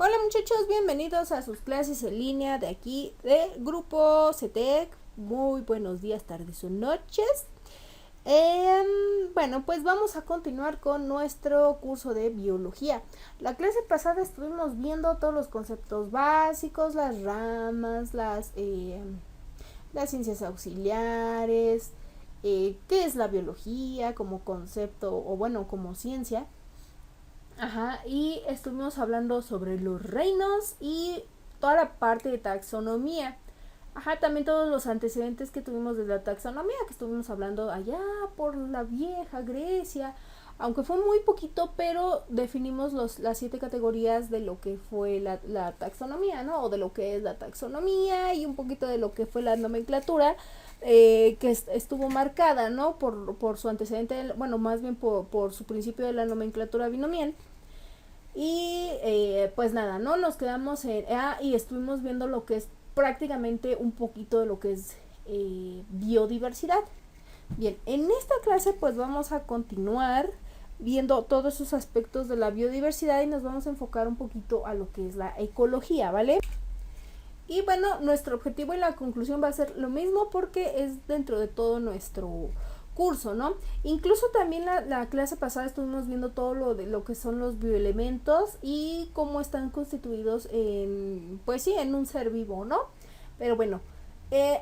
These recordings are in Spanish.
Hola muchachos, bienvenidos a sus clases en línea de aquí del grupo CETEC. Muy buenos días, tardes o noches. Bueno, pues vamos a continuar con nuestro curso de biología. La clase pasada estuvimos viendo todos los conceptos básicos, las ramas, las ciencias auxiliares, qué es la biología como concepto o bueno, como ciencia. Ajá, y estuvimos hablando sobre los reinos y toda la parte de taxonomía. Ajá, también todos los antecedentes que tuvimos de la taxonomía, que estuvimos hablando allá por la vieja Grecia, aunque fue muy poquito, pero definimos las 7 categorías de lo que fue la taxonomía, ¿no? O de lo que es la taxonomía y un poquito de lo que fue la nomenclatura, que estuvo marcada, ¿no? Por su antecedente, bueno, más bien por su principio de la nomenclatura binomial. Y pues nada, ¿no? Nos quedamos y estuvimos viendo lo que es prácticamente un poquito de lo que es biodiversidad. Bien, en esta clase pues vamos a continuar viendo todos esos aspectos de la biodiversidad y nos vamos a enfocar un poquito a lo que es la ecología, ¿vale? Y bueno, nuestro objetivo y la conclusión va a ser lo mismo porque es dentro de todo nuestro curso, ¿no? Incluso también la clase pasada estuvimos viendo todo lo de lo que son los bioelementos y cómo están constituidos en, pues sí, en un ser vivo, ¿no? Pero bueno,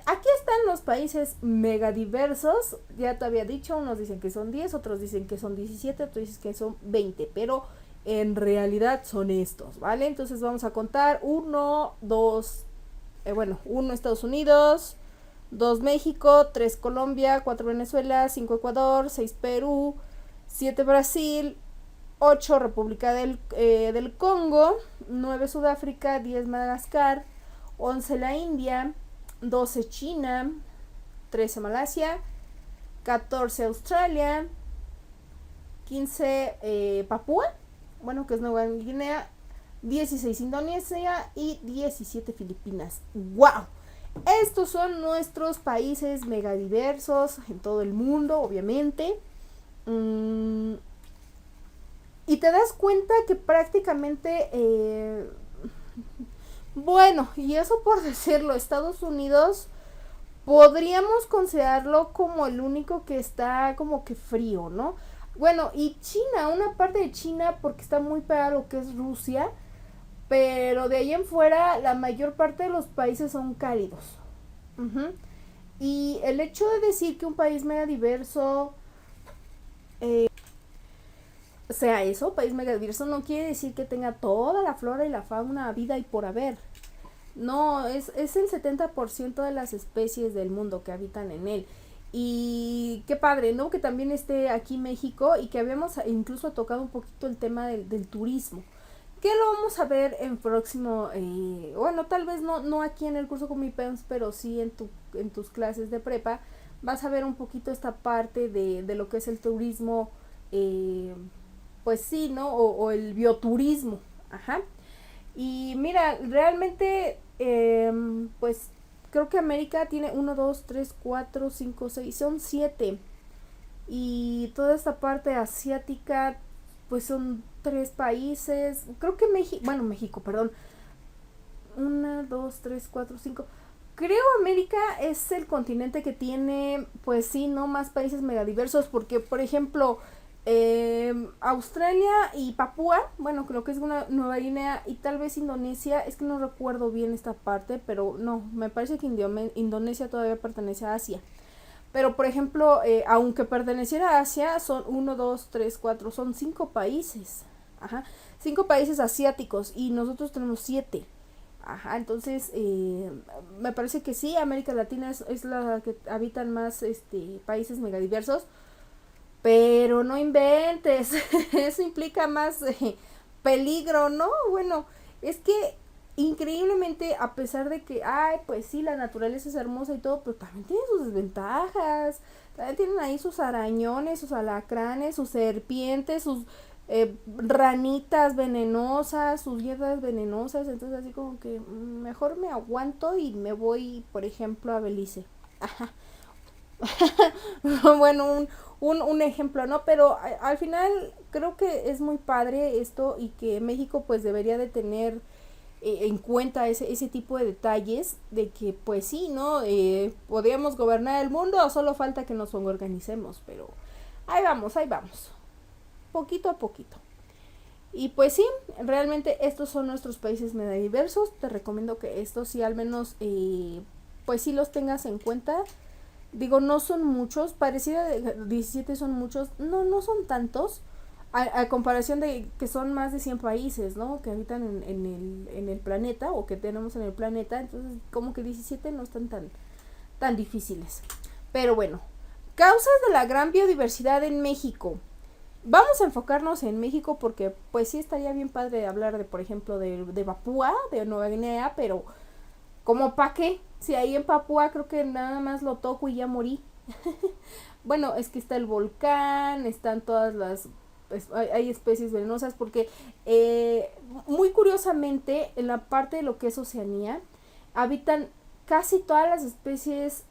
aquí están los países megadiversos, ya te había dicho, unos dicen que son 10, otros dicen que son 17, otros dicen que son 20, pero en realidad son estos, ¿vale? Entonces vamos a contar 1, 2, 1 Estados Unidos, 2 México, 3 Colombia, 4 Venezuela, 5 Ecuador, 6 Perú, 7 Brasil, 8 República del Congo, 9 Sudáfrica, 10 Madagascar, 11 la India, 12 China, 13 Malasia, 14 Australia, 15 Papúa, bueno, que es Nueva Guinea, 16 Indonesia y 17 Filipinas. ¡Wow! Estos son nuestros países megadiversos en todo el mundo, obviamente. Y te das cuenta que prácticamente, bueno, y eso por decirlo, Estados Unidos podríamos considerarlo como el único que está como que frío, ¿no? Bueno, y China, una parte de China porque está muy pegada a lo que es Rusia, pero de ahí en fuera la mayor parte de los países son cálidos. Uh-huh. Y el hecho de decir que un país mega diverso sea eso, país mega diverso, no quiere decir que tenga toda la flora y la fauna vida y por haber. No, es el 70% de las especies del mundo que habitan en él. Y qué padre, ¿no? Que también esté aquí México y que habíamos incluso tocado un poquito el tema del turismo. Que lo vamos a ver en próximo, bueno, tal vez no aquí en el curso con mi PEMS, pero sí en tus clases de prepa. Vas a ver un poquito esta parte de lo que es el turismo, pues sí, ¿no? O el bioturismo. Ajá. Y mira, realmente, pues creo que América tiene 1, 2, 3, 4, 5, 6, son 7. Y toda esta parte asiática, pues son 3 países. Creo que México, perdón. 1, 2, 3, 4, 5. Creo América es el continente que tiene, pues sí, no más países megadiversos, porque por ejemplo, Australia y Papúa, bueno, creo que es una Nueva Guinea y tal vez Indonesia, es que no recuerdo bien esta parte, pero no, me parece que Indonesia todavía pertenece a Asia. Pero por ejemplo, aunque perteneciera a Asia, son 1, 2, 3, 4, son 5 países. Ajá, 5 países asiáticos y nosotros tenemos 7. Ajá, entonces me parece que sí, América Latina es la que habitan más países megadiversos, pero no inventes, eso implica más peligro, ¿no? Bueno, es que increíblemente, a pesar de que, ay, pues sí, la naturaleza es hermosa y todo, pero también tiene sus desventajas, también tienen ahí sus arañones, sus alacranes, sus serpientes, sus ranitas venenosas, sus hierbas venenosas, entonces así como que mejor me aguanto y me voy, por ejemplo, a Belice. Ajá. Bueno, un ejemplo, ¿no? Pero al final creo que es muy padre esto y que México pues debería de tener en cuenta ese tipo de detalles de que pues sí, ¿no? Podríamos gobernar el mundo, solo falta que nos organicemos, pero ahí vamos, poquito a poquito. Y pues sí, realmente estos son nuestros países mega diversos. Te recomiendo que estos sí al menos, pues sí los tengas en cuenta. Digo, no son muchos, pareciera de 17 son muchos, no, no son tantos, a comparación de que son más de 100 países, ¿no? Que habitan en el planeta o que tenemos en el planeta, entonces como que 17 no están tan difíciles. Pero bueno, causas de la gran biodiversidad en México. Vamos a enfocarnos en México porque pues sí estaría bien padre hablar de, por ejemplo, de Papúa, de Nueva Guinea, pero ¿como pa' qué? Si ahí en Papúa creo que nada más lo toco y ya morí. Bueno, es que está el volcán, están todas las... Pues, hay especies venenosas porque muy curiosamente en la parte de lo que es Oceanía habitan casi todas las especies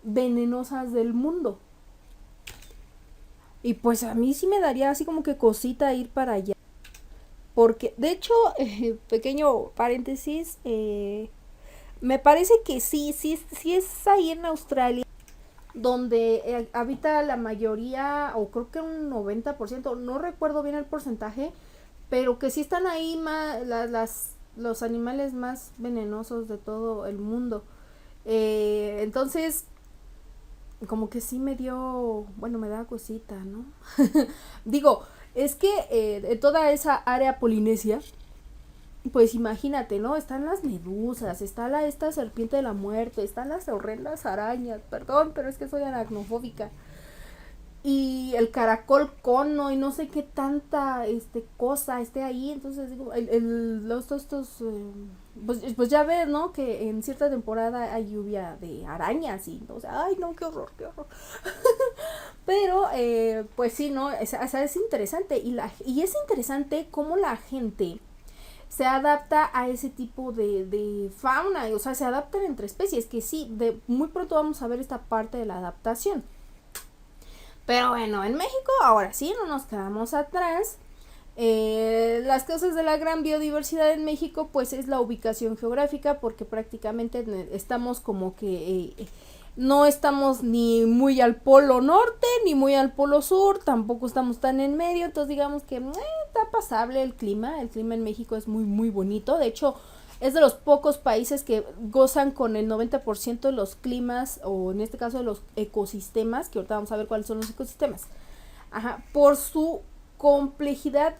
venenosas del mundo. Y pues a mí sí me daría así como que cosita ir para allá. Porque, de hecho, pequeño paréntesis, me parece que sí es ahí en Australia donde habita la mayoría, o creo que un 90%, no recuerdo bien el porcentaje, pero que sí están ahí los animales más venenosos de todo el mundo. Entonces, como que sí me dio, bueno, me da cosita, ¿no? Digo, es que de toda esa área polinesia, pues imagínate, ¿no? Están las medusas, está esta serpiente de la muerte, están las horrendas arañas, perdón, pero es que soy aracnofóbica. Y el caracol cono y no sé qué tanta cosa esté ahí. Entonces digo, estos pues ya ves, ¿no? Que en cierta temporada hay lluvia de arañas y o sea, ay no, qué horror, qué horror. Pero pues sí, ¿no? Es interesante y es interesante cómo la gente se adapta a ese tipo de fauna, o sea, se adaptan entre especies, que sí, muy pronto vamos a ver esta parte de la adaptación. Pero bueno, en México ahora sí, no nos quedamos atrás. Las causas de la gran biodiversidad en México pues es la ubicación geográfica porque prácticamente estamos como que no estamos ni muy al polo norte ni muy al polo sur, tampoco estamos tan en medio, entonces digamos que está pasable el clima en México es muy muy bonito, de hecho es de los pocos países que gozan con el 90% de los climas o en este caso de los ecosistemas, que ahorita vamos a ver cuáles son los ecosistemas. Ajá, por su complejidad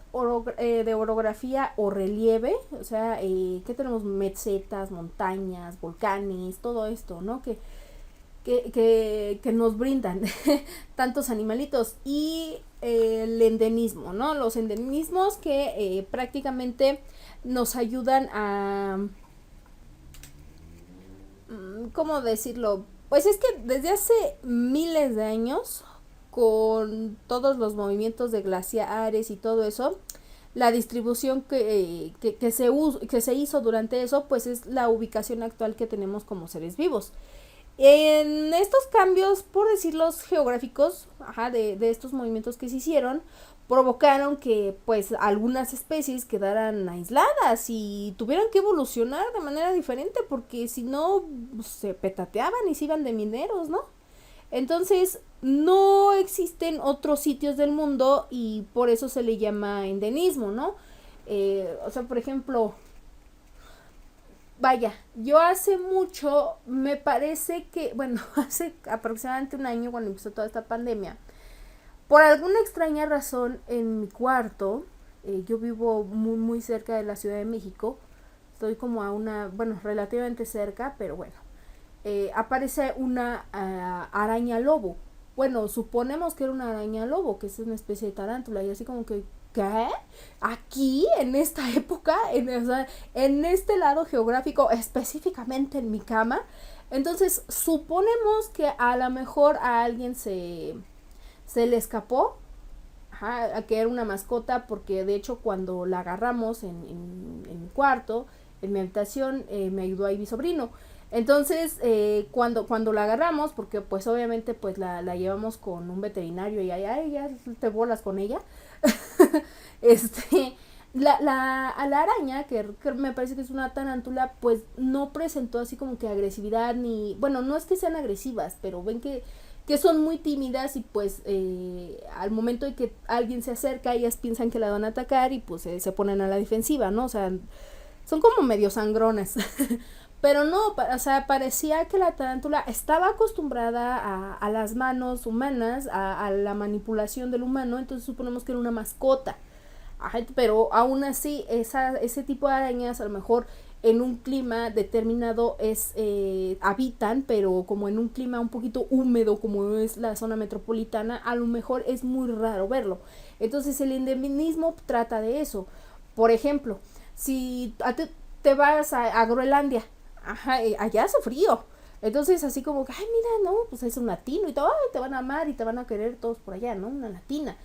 de orografía o relieve, o sea, que tenemos mesetas, montañas, volcanes, todo esto, ¿no? Que nos brindan tantos animalitos y el endemismo, ¿no? Los endemismos que prácticamente nos ayudan a... ¿Cómo decirlo? Pues es que desde hace miles de años, con todos los movimientos de glaciares y todo eso, la distribución que se hizo durante eso, pues es la ubicación actual que tenemos como seres vivos. En estos cambios, por decirlos geográficos, ajá, de estos movimientos que se hicieron, provocaron que pues algunas especies quedaran aisladas y tuvieran que evolucionar de manera diferente porque si no pues, se petateaban y se iban de mineros, ¿no? Entonces no existen otros sitios del mundo y por eso se le llama endemismo, ¿no? O sea, por ejemplo, vaya, yo hace mucho, me parece que, bueno, hace aproximadamente un año cuando empezó toda esta pandemia, por alguna extraña razón en mi cuarto, yo vivo muy muy cerca de la Ciudad de México, estoy como a una, bueno, relativamente cerca, pero bueno, aparece una araña lobo. Bueno, suponemos que era una araña lobo, que es una especie de tarántula, y así como que, ¿qué? Aquí, en esta época, o sea, en este lado geográfico, específicamente en mi cama. Entonces, suponemos que a lo mejor a alguien se le escapó, ajá, a que era una mascota, porque de hecho cuando la agarramos en mi cuarto, en mi habitación, me ayudó ahí mi sobrino. Entonces, cuando la agarramos, porque pues obviamente pues la llevamos con un veterinario y ya te bolas con ella, este, a la araña, que me parece que es una tarántula, pues no presentó así como que agresividad ni, bueno, no es que sean agresivas, pero ven que son muy tímidas y pues al momento de que alguien se acerca, ellas piensan que la van a atacar y pues se ponen a la defensiva, ¿no? O sea, son como medio sangrones. Pero no, o sea, parecía que la tarántula estaba acostumbrada a las manos humanas, a la manipulación del humano, entonces suponemos que era una mascota. Ajá, pero aún así, ese tipo de arañas a lo mejor en un clima determinado habitan, pero como en un clima un poquito húmedo como es la zona metropolitana, a lo mejor es muy raro verlo. Entonces el endemismo trata de eso. Por ejemplo, si te vas a Groenlandia, ajá, allá hace frío. Entonces así como que, ay, mira, no, pues es un latino y todo, ay, te van a amar y te van a querer todos por allá, ¿no? Una latina.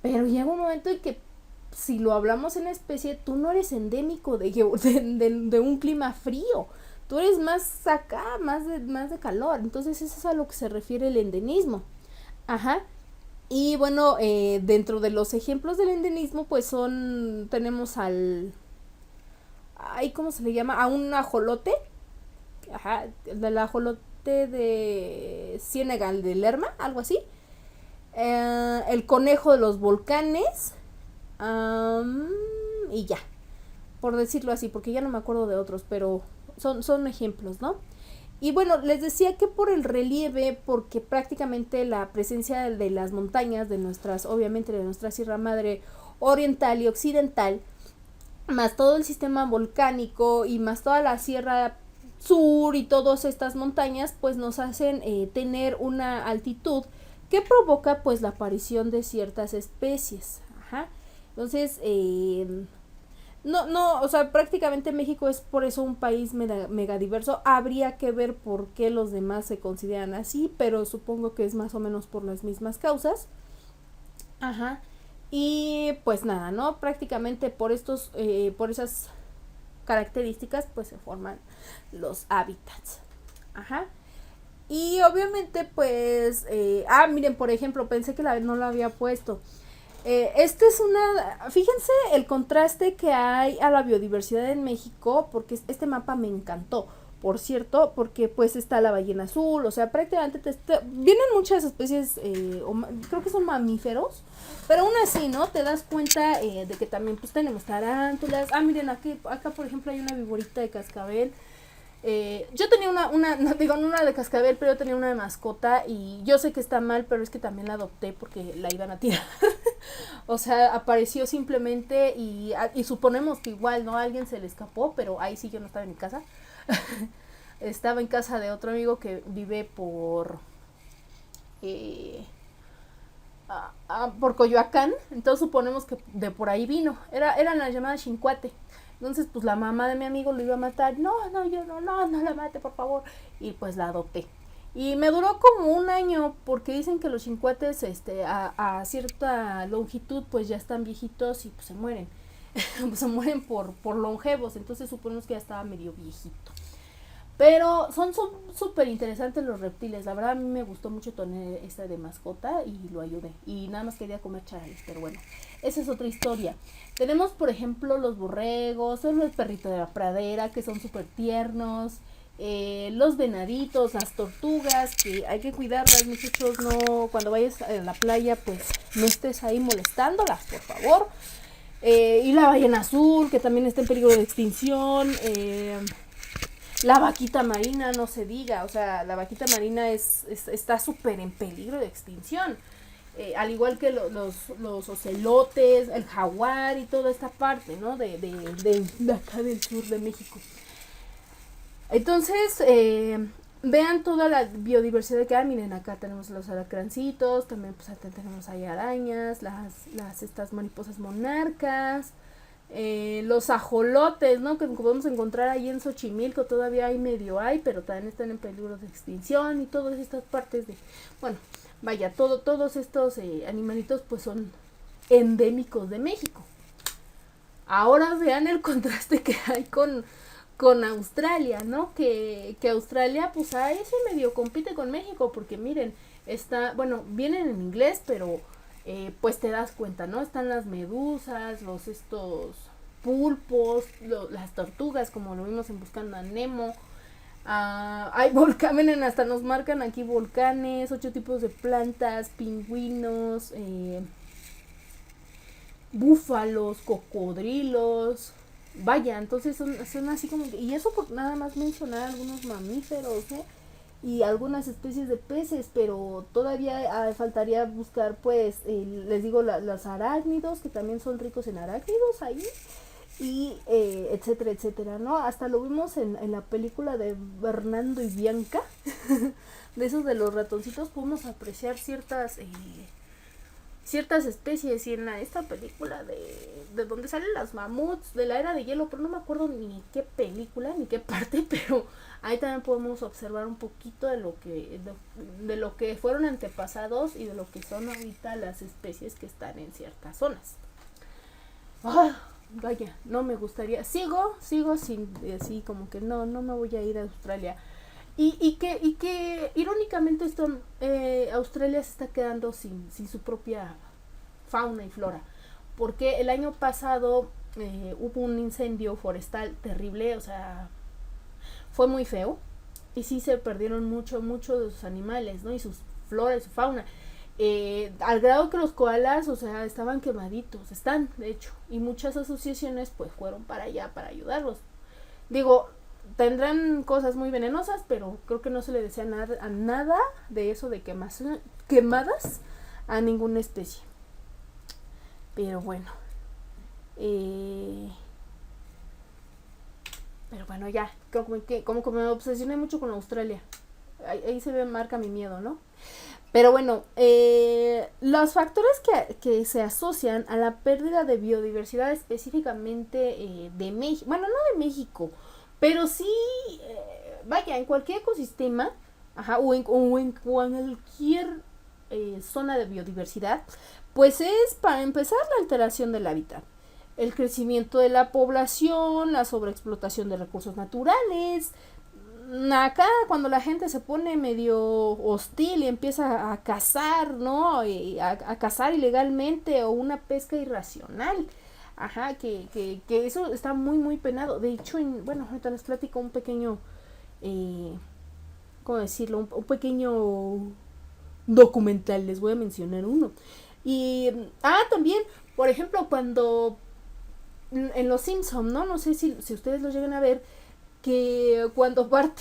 Pero llega un momento en que si lo hablamos en especie, tú no eres endémico de un clima frío. Tú eres más acá, más de calor. Entonces eso es a lo que se refiere el endemismo. Ajá. Y bueno, dentro de los ejemplos del endemismo, pues tenemos ay, ¿cómo se le llama? A un ajolote. Ajá, del ajolote de Senegal, de Lerma, algo así. El conejo de los volcanes. Y ya, por decirlo así, porque ya no me acuerdo de otros, pero son ejemplos, ¿no? Y bueno, les decía que por el relieve, porque prácticamente la presencia de las montañas, obviamente de nuestra Sierra Madre oriental y occidental, más todo el sistema volcánico y más toda la Sierra Sur y todas estas montañas, pues nos hacen tener una altitud que provoca pues la aparición de ciertas especies. Ajá. Entonces, no, o sea, prácticamente México es por eso un país mega diverso. Habría que ver por qué los demás se consideran así, pero supongo que es más o menos por las mismas causas. Ajá. Y pues nada, ¿no? Prácticamente por esas características, pues se forman los hábitats. Ajá. Y obviamente, pues, miren, por ejemplo, pensé que no lo había puesto. Fíjense el contraste que hay a la biodiversidad en México, porque este mapa me encantó, por cierto, porque pues está la ballena azul, o sea, prácticamente vienen muchas especies, creo que son mamíferos, pero aún así, ¿no? Te das cuenta de que también pues tenemos tarántulas. Miren, acá por ejemplo hay una viborita de cascabel. Yo tenía no digo una de cascabel, pero yo tenía una de mascota y yo sé que está mal, pero es que también la adopté porque la iban a tirar. O sea, apareció simplemente y suponemos que igual, ¿no? A alguien se le escapó, pero ahí sí yo no estaba en mi casa. Estaba en casa de otro amigo que vive por Coyoacán, entonces suponemos que de por ahí vino. Eran las llamadas Xincuate. Entonces, pues la mamá de mi amigo lo iba a matar. No la mate, por favor. Y pues la adopté. Y me duró como un año, porque dicen que los chincuates a cierta longitud pues ya están viejitos y pues se mueren. Pues se mueren por longevos, entonces suponemos que ya estaba medio viejito. Pero son súper interesantes los reptiles. La verdad a mí me gustó mucho tener esta de mascota y lo ayudé. Y nada más quería comer charales, pero bueno, esa es otra historia. Tenemos por ejemplo los borregos, el perrito de la pradera, que son súper tiernos. Los venaditos, las tortugas, que hay que cuidarlas, muchachos. No, cuando vayas a la playa pues no estés ahí molestándolas, por favor. Y la ballena azul, que también está en peligro de extinción. La vaquita marina, no se diga, o sea, la vaquita marina está súper en peligro de extinción. Al igual que los ocelotes, el jaguar y toda esta parte, ¿no? De acá del sur de México. Entonces, vean toda la biodiversidad que hay. Miren, acá tenemos los alacrancitos, también pues acá tenemos ahí arañas, estas mariposas monarcas, los ajolotes, ¿no? Que podemos encontrar ahí en Xochimilco, todavía hay, pero también están en peligro de extinción. Y todas estas partes bueno, vaya, todos estos animalitos pues son endémicos de México. Ahora vean el contraste que hay con con Australia, ¿no? Que Australia pues ahí se medio compite con México porque miren, está, bueno, vienen en inglés, pero pues te das cuenta, ¿no? Están las medusas, los estos pulpos, las tortugas, como lo vimos en Buscando a Nemo. Hay volcanes, hasta nos marcan aquí volcanes, 8 tipos de plantas, pingüinos, búfalos, cocodrilos. Vaya, entonces son así como que, y eso por nada más mencionar algunos mamíferos, y algunas especies de peces, pero todavía faltaría buscar, pues, les digo, los arácnidos, que también son ricos en arácnidos ahí, y etcétera, etcétera, ¿no? Hasta lo vimos en la película de Bernardo y Bianca, de esos de los ratoncitos, podemos apreciar ciertas especies, y en esta película de donde salen las mamuts de la era de hielo, pero no me acuerdo ni qué película ni qué parte, pero ahí también podemos observar un poquito de lo que fueron antepasados y de lo que son ahorita las especies que están en ciertas zonas. Vaya, no me gustaría, sigo sin, así como que no me voy a ir a Australia. Y que irónicamente Australia se está quedando sin su propia fauna y flora, porque el año pasado hubo un incendio forestal terrible, o sea, fue muy feo, y sí se perdieron mucho de sus animales, ¿no? Y sus flora y su fauna, al grado que los koalas, o sea, estaban quemaditos, están, de hecho, y muchas asociaciones pues fueron para allá para ayudarlos. Digo, tendrán cosas muy venenosas, pero creo que no se le desea nada de eso de quemadas a ninguna especie. Pero bueno, ya, como que me obsesioné mucho con Australia. Ahí se marca mi miedo, ¿no? Pero bueno, los factores que se asocian a la pérdida de biodiversidad específicamente de México, bueno, no de México, pero sí, vaya, en cualquier ecosistema, o en cualquier zona de biodiversidad, pues es, para empezar, la alteración del hábitat, el crecimiento de la población, la sobreexplotación de recursos naturales. Acá cuando la gente se pone medio hostil y empieza a cazar, ¿no? A cazar ilegalmente, o una pesca irracional. Que eso está muy penado. De hecho, bueno, ahorita les platico un pequeño, ¿cómo decirlo? Un pequeño documental, les voy a mencionar uno. Y, también, por ejemplo, cuando en Los Simpson, ¿no? No sé si ustedes lo llegan a ver, que cuando Bart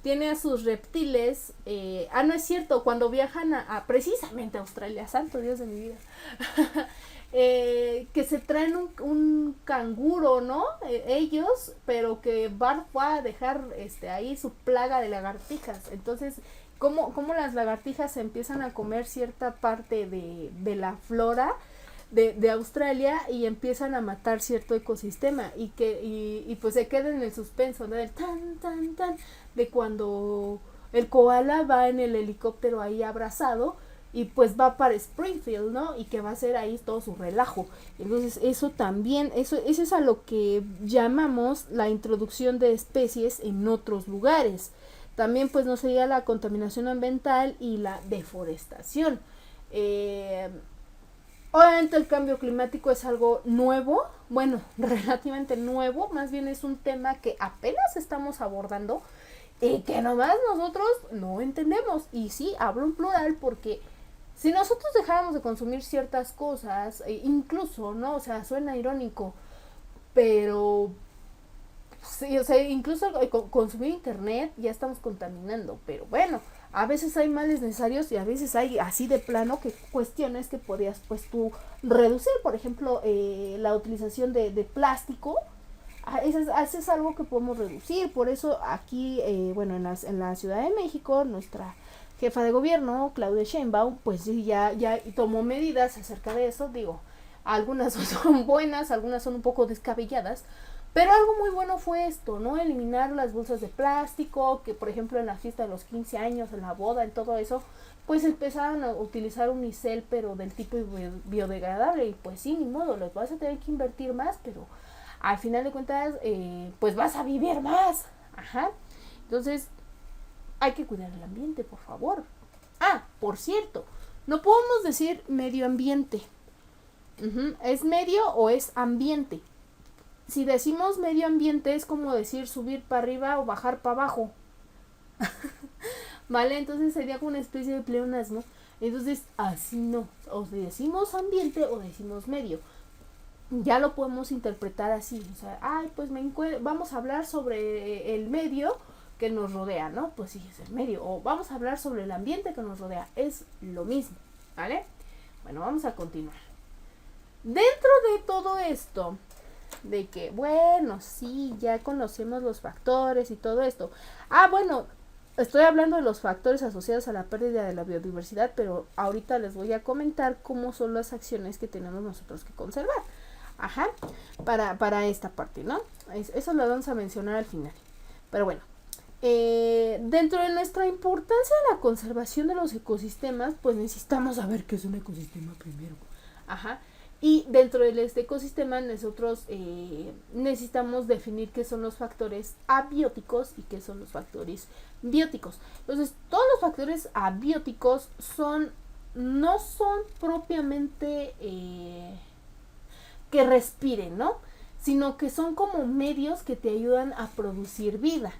tiene a sus reptiles, no es cierto, cuando viajan a precisamente a Australia, santo Dios de mi vida, que se traen un canguro, ¿no? Ellos, pero que Bart va a dejar ahí su plaga de lagartijas. Entonces, ¿cómo las lagartijas empiezan a comer cierta parte de la flora de Australia y empiezan a matar cierto ecosistema, y pues se queda en el suspenso, ¿no? Del tan de cuando el koala va en el helicóptero ahí abrazado y pues va para Springfield, ¿no? Y que va a ser ahí todo su relajo. Entonces eso también, eso es a lo que llamamos la introducción de especies en otros lugares. También pues no sería la contaminación ambiental y la deforestación. Obviamente el cambio climático es algo nuevo, bueno, relativamente nuevo, más bien es un tema que apenas estamos abordando y que nomás nosotros no entendemos. Y sí, hablo en plural porque si nosotros dejáramos de consumir ciertas cosas, incluso, ¿no? O sea, suena irónico, pero sí, o sea, incluso consumir internet ya estamos contaminando, pero bueno, a veces hay males necesarios y a veces hay así de plano que cuestiones que podrías pues tú reducir, por ejemplo, la utilización de plástico. Eso es algo que podemos reducir. Por eso aquí, bueno, en la Ciudad de México, nuestra jefa de gobierno, Claudia Sheinbaum, pues sí, ya tomó medidas acerca de eso. Digo, algunas son buenas, algunas son un poco descabelladas, pero algo muy bueno fue esto, ¿no? Eliminar las bolsas de plástico, que por ejemplo en la fiesta de los 15 años, en la boda, en todo eso, pues empezaron a utilizar unicel, pero del tipo biodegradable. Y pues sí, ni modo, les vas a tener que invertir más, pero al final de cuentas, pues vas a vivir más. Ajá. Entonces, hay que cuidar el ambiente, por favor. Ah, por cierto, no podemos decir medio ambiente. ¿Es medio o es ambiente? Si decimos medio ambiente es como decir subir para arriba o bajar para abajo. ¿Vale? Entonces sería como una especie de pleonasmo. Entonces, así no. O decimos ambiente o decimos medio. Ya lo podemos interpretar así. O sea, ay, pues vamos a hablar sobre el medio que nos rodea, ¿no? Pues sí, es el medio. O vamos a hablar sobre el ambiente que nos rodea. Es lo mismo, ¿vale? Bueno, vamos a continuar. Dentro de todo esto, de que, bueno, sí, ya conocemos los factores y todo esto. Ah, bueno, estoy hablando de los factores asociados a la pérdida de la biodiversidad, pero ahorita les voy a comentar cómo son las acciones que tenemos nosotros que conservar. Ajá, para esta parte, ¿no? Eso lo vamos a mencionar al final. Pero bueno, dentro de nuestra importancia de la conservación de los ecosistemas, pues necesitamos saber qué es un ecosistema primero. Ajá. Y dentro de este ecosistema nosotros necesitamos definir qué son los factores abióticos y qué son los factores bióticos. Entonces, todos los factores abióticos no son propiamente que respiren, ¿no? Sino que son como medios que te ayudan a producir vida.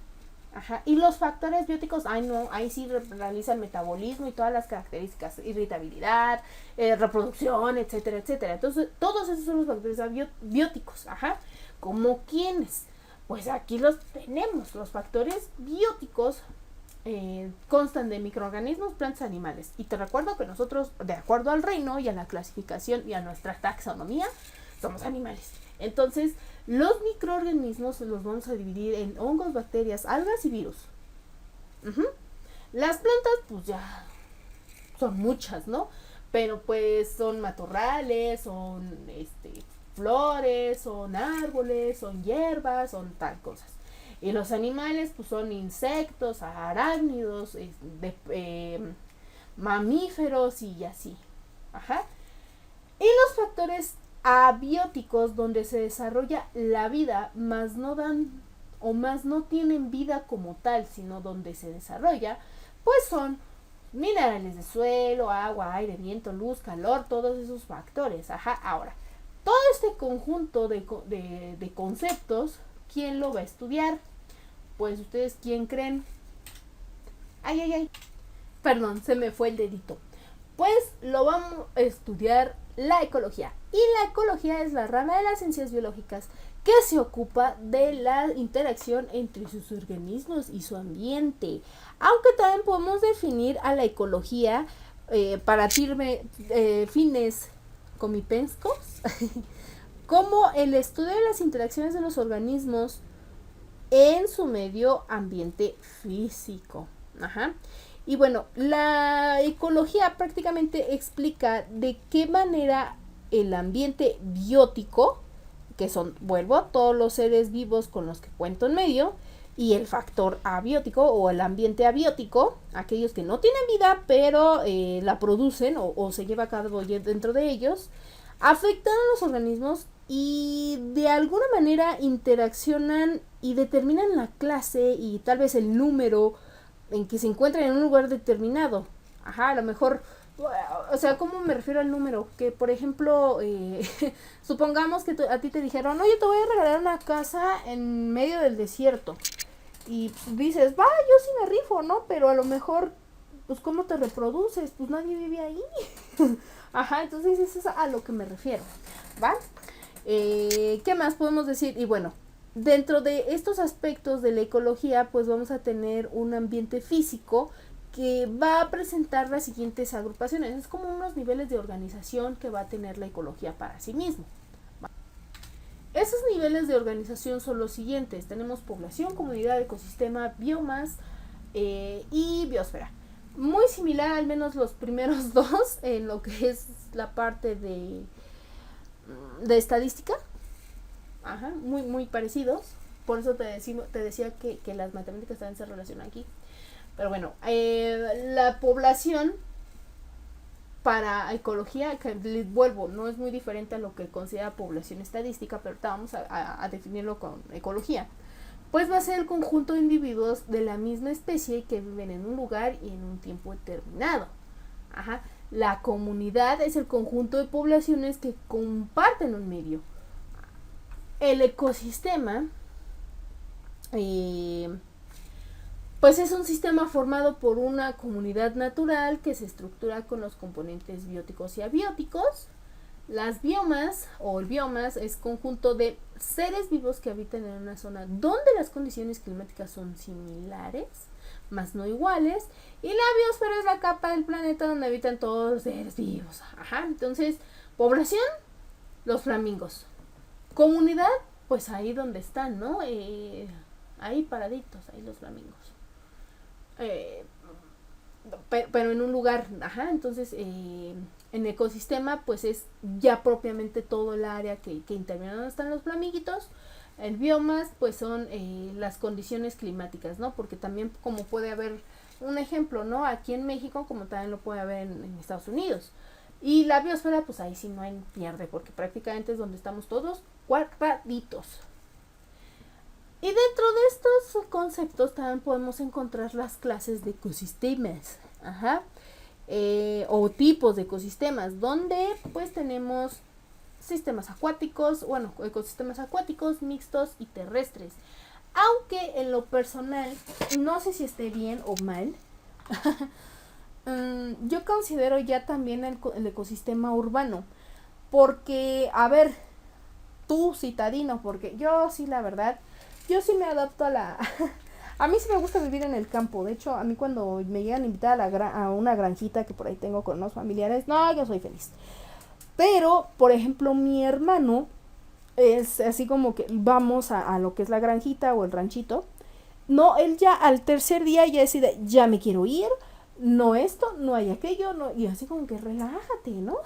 Ajá. Y los factores bióticos, ahí sí realizan metabolismo y todas las características, irritabilidad, reproducción, etcétera, etcétera. Entonces, todos esos son los factores bióticos, ajá. ¿Como quiénes? Pues aquí los tenemos. Los factores bióticos constan de microorganismos, plantas, animales. Y te recuerdo que nosotros, de acuerdo al reino y a la clasificación y a nuestra taxonomía, somos animales. Entonces, los microorganismos los vamos a dividir en hongos, bacterias, algas y virus. Las plantas, pues ya son muchas, ¿no? Pero pues son matorrales, son flores, son árboles, son hierbas, son tal cosas. Y los animales, pues son insectos, arácnidos, mamíferos y así. Ajá. Y los factores abióticos, donde se desarrolla la vida, más no tienen vida como tal, sino donde se desarrolla, pues son minerales de suelo, agua, aire, viento, luz, calor, todos esos factores. Ajá. Ahora, todo este conjunto de conceptos, ¿quién lo va a estudiar? Pues ustedes, ¿quién creen? Ay. Perdón, se me fue el dedito. Pues lo vamos a estudiar la ecología. Y la ecología es la rama de las ciencias biológicas que se ocupa de la interacción entre sus organismos y su ambiente. Aunque también podemos definir a la ecología para fines comipenscos como el estudio de las interacciones de los organismos en su medio ambiente físico. Ajá. Y bueno, la ecología prácticamente explica de qué manera el ambiente biótico, que son, todos los seres vivos con los que cuento en medio, y el factor abiótico o el ambiente abiótico, aquellos que no tienen vida pero la producen o se lleva a cabo dentro de ellos, afectan a los organismos y de alguna manera interaccionan y determinan la clase y tal vez el número en que se encuentran en un lugar determinado. Ajá, a lo mejor, o sea, ¿cómo me refiero al número? Que, por ejemplo, supongamos que a ti te dijeron, oye, te voy a regalar una casa en medio del desierto. Y pues, dices, yo sí me rifo, ¿no? Pero a lo mejor, pues, ¿cómo te reproduces? Pues nadie vive ahí. Ajá, entonces eso es a lo que me refiero, ¿va? ¿Qué más podemos decir? Y bueno, dentro de estos aspectos de la ecología, pues vamos a tener un ambiente físico que va a presentar las siguientes agrupaciones. Es como unos niveles de organización que va a tener la ecología para sí mismo. Esos niveles de organización son los siguientes. Tenemos población, comunidad, ecosistema, biomas y biosfera. Muy similar, al menos los primeros dos, en lo que es la parte de estadística. Ajá, muy parecidos. Por eso te decía que las matemáticas también se relacionan aquí. Pero bueno, la población para ecología, que les vuelvo, no es muy diferente a lo que considera población estadística, pero ahorita vamos a definirlo con ecología, pues va a ser el conjunto de individuos de la misma especie que viven en un lugar y en un tiempo determinado. Ajá. La comunidad es el conjunto de poblaciones que comparten un medio. El ecosistema, pues es un sistema formado por una comunidad natural que se estructura con los componentes bióticos y abióticos. Las biomas o el biomas es conjunto de seres vivos que habitan en una zona donde las condiciones climáticas son similares, más no iguales, y la biosfera es la capa del planeta donde habitan todos los seres vivos. Ajá, entonces, población, los flamingos. Comunidad, pues ahí donde están, ¿no? Ahí paraditos, ahí los flamingos. Pero en un lugar, ajá, entonces en ecosistema pues es ya propiamente todo el área que interviene donde están los flamiguitos. El biomas pues son las condiciones climáticas, ¿no? Porque también como puede haber un ejemplo, ¿no? Aquí en México como también lo puede haber en Estados Unidos. Y la biosfera pues ahí sí no hay pierde porque prácticamente es donde estamos todos cuadraditos. Y dentro de estos conceptos también podemos encontrar las clases de ecosistemas, ajá, o tipos de ecosistemas, donde pues tenemos sistemas acuáticos, bueno, ecosistemas acuáticos, mixtos y terrestres. Aunque en lo personal, no sé si esté bien o mal, yo considero ya también el ecosistema urbano, porque, a ver, tú citadino, porque yo sí, la verdad, yo sí me adapto a la... A mí sí me gusta vivir en el campo. De hecho, a mí cuando me llegan a invitar a una granjita que por ahí tengo con unos familiares, no, yo soy feliz. Pero, por ejemplo, mi hermano es así como que vamos a lo que es la granjita o el ranchito. No, él ya al tercer día ya decide, ya me quiero ir, no esto, no hay aquello, no, y así como que relájate, ¿no?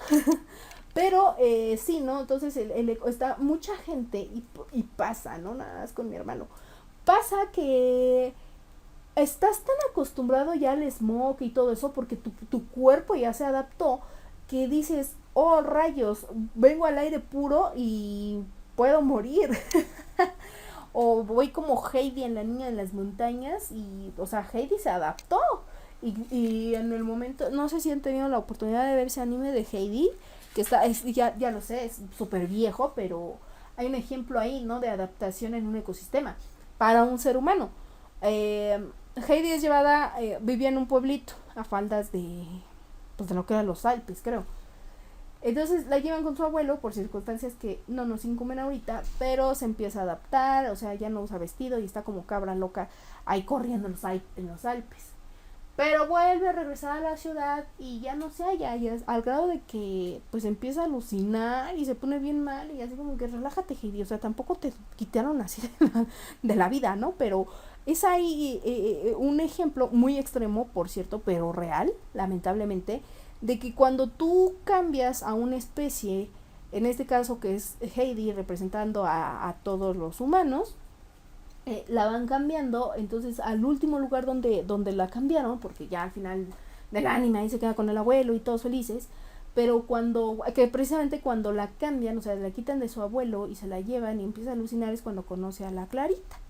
Pero sí, ¿no? Entonces está mucha gente y pasa, ¿no? Nada más con mi hermano. Pasa que estás tan acostumbrado ya al smog y todo eso porque tu cuerpo ya se adaptó que dices, oh rayos, vengo al aire puro y puedo morir. O voy como Heidi en La Niña de las Montañas y, o sea, Heidi se adaptó. Y en el momento, no sé si han tenido la oportunidad de ver ese anime de Heidi, que ya lo sé, es súper viejo, pero hay un ejemplo ahí, ¿no? De adaptación en un ecosistema para un ser humano. Heidi es llevada, vivía en un pueblito a faldas pues de lo que eran los Alpes, creo. Entonces la llevan con su abuelo por circunstancias que no nos incumben ahorita, pero se empieza a adaptar, o sea, ya no usa vestido y está como cabra loca ahí corriendo en los Alpes. Pero vuelve a regresar a la ciudad y ya no se halla, ya es al grado de que pues empieza a alucinar y se pone bien mal y así como que relájate, Heidi, o sea, tampoco te quitaron así de la vida, ¿no? Pero es ahí un ejemplo muy extremo, por cierto, pero real, lamentablemente, de que cuando tú cambias a una especie, en este caso que es Heidi representando a todos los humanos, la van cambiando, entonces al último lugar donde la cambiaron, porque ya al final del anime ahí se queda con el abuelo y todos felices, pero que precisamente cuando la cambian, o sea, la quitan de su abuelo y se la llevan y empieza a alucinar es cuando conoce a la Clarita.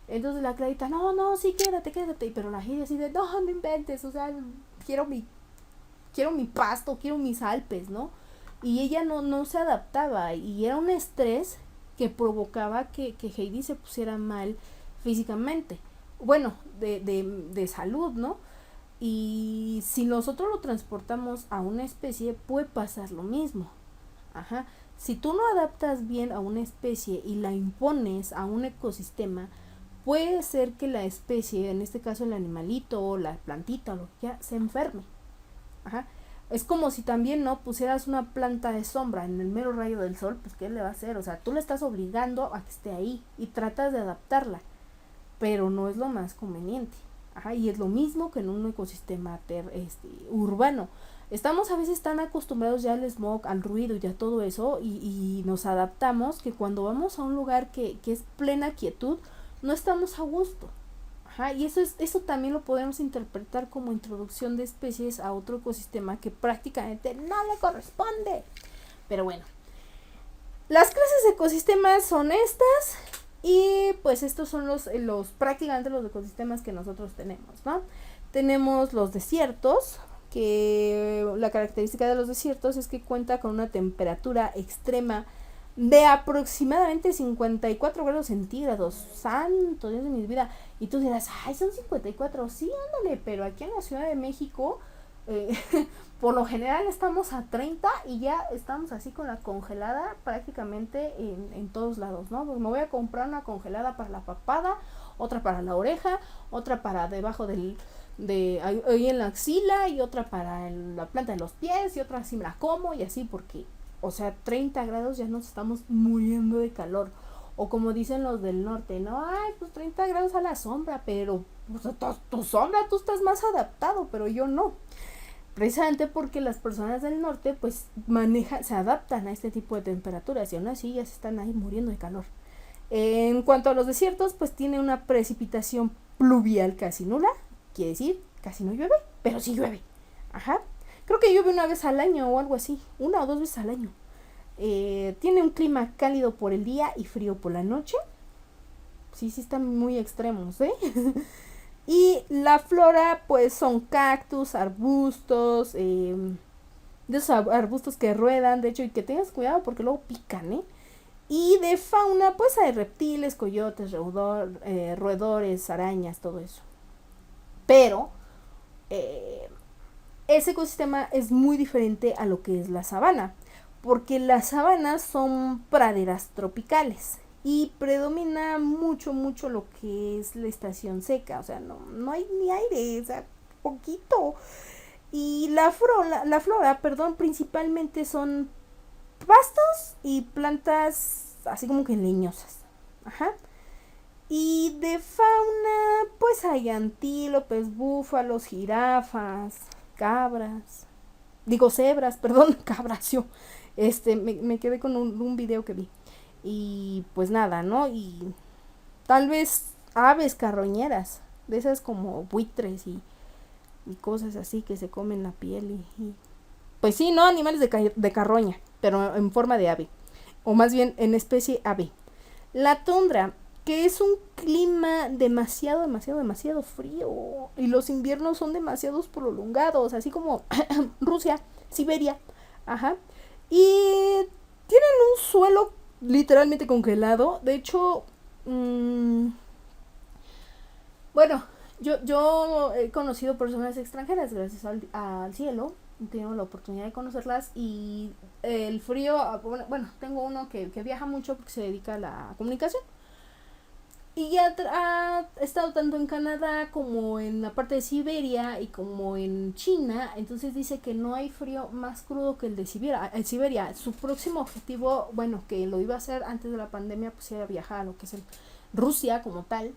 Entonces la Clarita, no, sí, quédate, pero la Heidi así de, no inventes, o sea, quiero mi pasto, quiero mis Alpes, ¿no? Y ella no se adaptaba y era un estrés que provocaba que Heidi se pusiera mal físicamente, bueno, de salud, ¿no? Y si nosotros lo transportamos a una especie, puede pasar lo mismo. Ajá. Si tú no adaptas bien a una especie y la impones a un ecosistema, puede ser que la especie, en este caso el animalito o la plantita o lo que sea, se enferme. Ajá. Es como si también no pusieras una planta de sombra en el mero rayo del sol, pues ¿qué le va a hacer? O sea, tú le estás obligando a que esté ahí y tratas de adaptarla, pero no es lo más conveniente. Ajá, y es lo mismo que en un ecosistema urbano. Estamos a veces tan acostumbrados ya al smog, al ruido y a todo eso, y nos adaptamos que cuando vamos a un lugar que es plena quietud, no estamos a gusto. Ajá, y eso también lo podemos interpretar como introducción de especies a otro ecosistema que prácticamente no le corresponde. Pero bueno, las clases de ecosistemas son estas, y pues estos son los prácticamente los ecosistemas que nosotros tenemos, ¿no? Tenemos los desiertos, que la característica de los desiertos es que cuenta con una temperatura extrema de aproximadamente 54 grados centígrados. Santo Dios de mi vida. Y tú dirás, ay, son 54. Sí, ándale, pero aquí en la Ciudad de México, eh, por lo general estamos a 30 y ya estamos así con la congelada prácticamente en todos lados, ¿no? Pues me voy a comprar una congelada para la papada, otra para la oreja, otra para debajo ahí en la axila, y otra para la planta de los pies, y otra así me la como, y así, porque, o sea, 30 grados ya nos estamos muriendo de calor. O como dicen los del norte, ¿no? Ay, pues 30 grados a la sombra, pero pues, tu sombra, tú estás más adaptado, pero yo no. Precisamente porque las personas del norte pues se adaptan a este tipo de temperaturas, y aún así ya se están ahí muriendo de calor. En cuanto a los desiertos, pues tiene una precipitación pluvial casi nula, quiere decir, casi no llueve, pero sí llueve. Ajá. Creo que llueve una vez al año o algo así, 1 o 2 veces al año. Tiene un clima cálido por el día y frío por la noche. Sí, están muy extremos, ¿eh? Y la flora, pues son cactus, arbustos, de esos arbustos que ruedan, de hecho, y que tengas cuidado porque luego pican, ¿eh? Y de fauna, pues hay reptiles, coyotes, roedores, arañas, todo eso. Pero ese ecosistema es muy diferente a lo que es la sabana, porque las sabanas son praderas tropicales y predomina mucho lo que es la estación seca, o sea, no hay ni aire, o sea, poquito. Y la flora, perdón, principalmente son pastos y plantas así como que leñosas. Ajá. Y de fauna, pues hay antílopes, búfalos, jirafas, cabras. Digo cebras, perdón, cabras yo. Me quedé con un video que vi. Y pues nada, ¿no? Y tal vez aves carroñeras, de esas como buitres y cosas así que se comen la piel y pues sí, no animales de carroña, pero en forma de ave, o más bien en especie ave. La tundra, que es un clima demasiado frío, y los inviernos son demasiados prolongados, así como Rusia, Siberia, ajá, y tienen un suelo literalmente congelado. De hecho, bueno, yo he conocido personas extranjeras gracias al cielo, tengo la oportunidad de conocerlas, y el frío, bueno, tengo uno que viaja mucho porque se dedica a la comunicación, y ya ha estado tanto en Canadá como en la parte de Siberia y como en China. Entonces dice que no hay frío más crudo que el de Siberia. Su próximo objetivo, bueno, que lo iba a hacer antes de la pandemia, pues era viajar a lo que es Rusia como tal,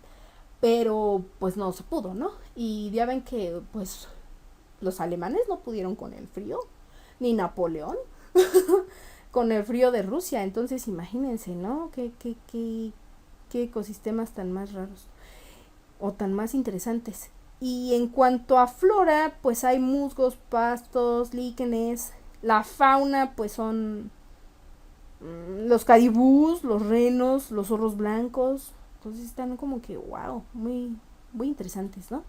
pero pues no se pudo, ¿no? Y ya ven que pues los alemanes no pudieron con el frío, ni Napoleón con el frío de Rusia. Entonces imagínense, ¿no? Qué ecosistemas tan más raros o tan más interesantes. Y en cuanto a flora, pues hay musgos, pastos, líquenes. La fauna, pues son los caribús, los renos, los zorros blancos. Entonces están como que, wow, muy interesantes, ¿no?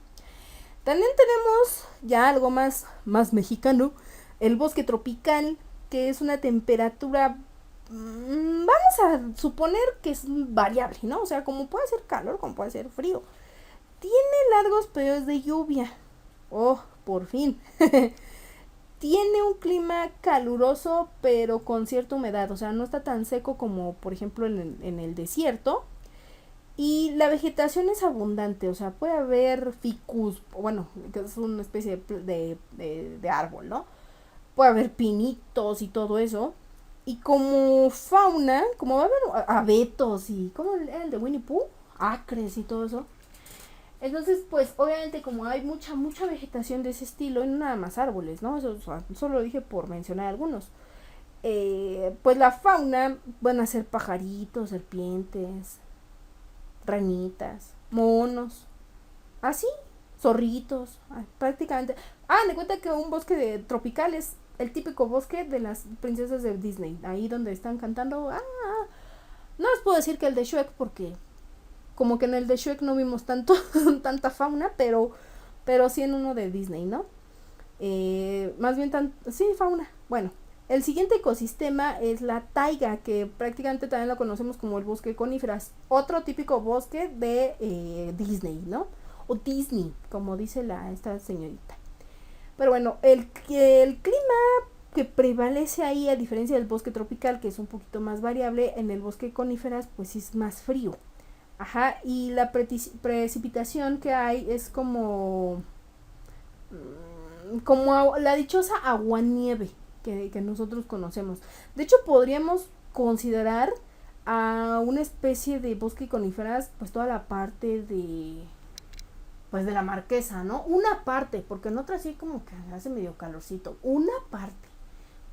También tenemos ya algo más mexicano, el bosque tropical, que es una temperatura, vamos a suponer que es variable, ¿no? O sea, como puede ser calor, como puede ser frío. Tiene largos periodos de lluvia. Oh, por fin. Tiene un clima caluroso, pero con cierta humedad. O sea, no está tan seco como, por ejemplo, en el desierto. Y la vegetación es abundante. O sea, puede haber ficus, bueno, que es una especie de árbol, ¿no? Puede haber pinitos y todo eso. Y como fauna, como va a haber abetos y como el de Winnie Pooh, acres y todo eso. Entonces, pues, obviamente, como hay mucha vegetación de ese estilo, y no nada más árboles, ¿no? Eso, o sea, solo lo dije por mencionar algunos. Pues la fauna van a ser pajaritos, serpientes, ranitas, monos. así, zorritos, prácticamente. De cuenta que un bosque tropical es el típico bosque de las princesas de Disney, ahí donde están cantando. No les puedo decir que el de Shrek porque como que en el de Shrek no vimos tanto tanta fauna, pero sí en uno de Disney, ¿no? Más bien sí, fauna. Bueno, el siguiente ecosistema es la taiga, que prácticamente también lo conocemos como el bosque de coníferas, otro típico bosque de Disney, ¿no? O Disney, como dice esta señorita. Pero bueno, el clima que prevalece ahí, a diferencia del bosque tropical, que es un poquito más variable, en el bosque de coníferas pues sí es más frío. Ajá, y la precipitación que hay es como la dichosa aguanieve que nosotros conocemos. De hecho, podríamos considerar a una especie de bosque coníferas, pues toda la parte pues de la Marquesa, ¿no? Una parte, porque en otra sí como que hace medio calorcito. Una parte.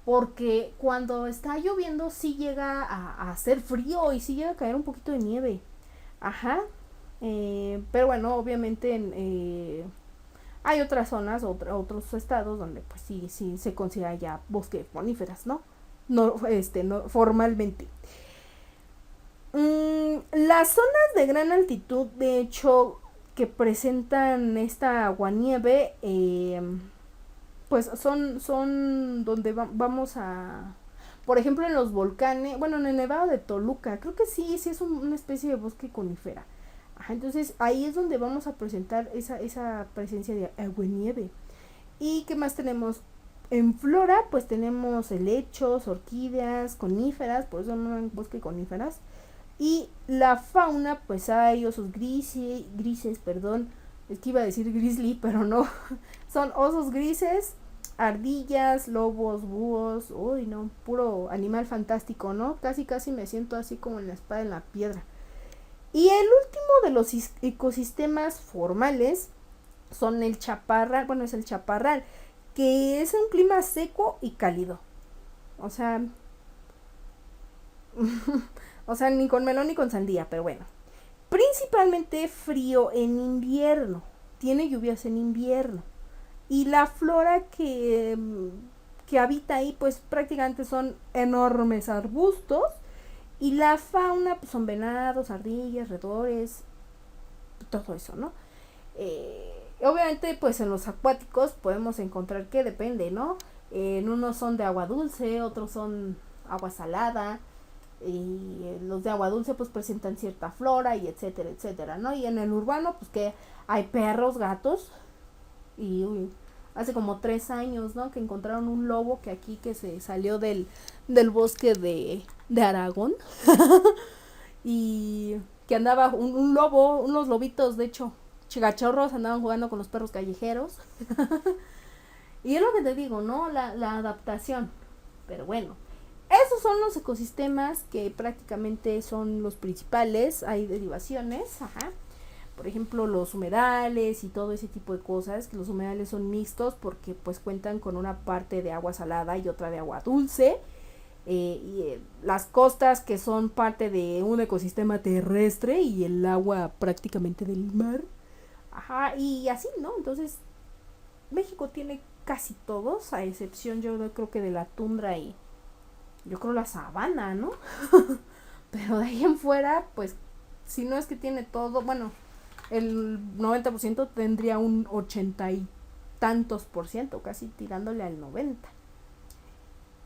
Porque cuando está lloviendo sí llega a hacer frío y sí llega a caer un poquito de nieve. Ajá. Pero bueno, obviamente hay otras zonas, otros estados donde pues sí se considera ya bosque de coníferas, ¿no? No formalmente. Las zonas de gran altitud, de hecho, que presentan esta aguanieve, pues son donde vamos a, por ejemplo, en los volcanes, bueno, en el Nevado de Toluca, creo que sí es una especie de bosque conífera. Ajá, entonces ahí es donde vamos a presentar esa presencia de aguanieve. ¿Y qué más tenemos? En flora, pues tenemos helechos, orquídeas, coníferas, por eso no en bosque coníferas. Y la fauna, pues hay osos grises, perdón, es que iba a decir grizzly, pero no. Son osos grises, ardillas, lobos, búhos, uy no, puro animal fantástico, ¿no? Casi me siento así como en la espada en la piedra. Y el último de los ecosistemas formales son el chaparral, bueno, es el chaparral, que es un clima seco y cálido. O sea, o sea, ni con melón ni con sandía, pero bueno. Principalmente frío en invierno. Tiene lluvias en invierno. Y la flora que habita ahí, pues prácticamente son enormes arbustos. Y la fauna, pues son venados, ardillas, roedores, todo eso, ¿no? Obviamente, pues en los acuáticos podemos encontrar que depende, ¿no? En unos son de agua dulce, otros son agua salada. Y los de agua dulce pues presentan cierta flora y etcétera, etcétera, ¿no? Y en el urbano pues que hay perros, gatos y hace como 3 años, ¿no? Que encontraron un lobo que aquí que se salió del bosque de Aragón y que andaba un lobo, unos lobitos de hecho, chigachorros andaban jugando con los perros callejeros y es lo que te digo, ¿no? La adaptación, pero bueno. Esos son los ecosistemas que prácticamente son los principales. Hay derivaciones, ajá. Por ejemplo, los humedales y todo ese tipo de cosas. Que los humedales son mixtos porque pues cuentan con una parte de agua salada y otra de agua dulce. Las costas que son parte de un ecosistema terrestre y el agua prácticamente del mar. Ajá, y así, ¿no? Entonces, México tiene casi todos, a excepción yo creo que de la tundra y yo creo la sabana, ¿no? Pero de ahí en fuera, pues, si no es que tiene todo, bueno, el 90% tendría un 80 y tantos por ciento, casi tirándole al 90.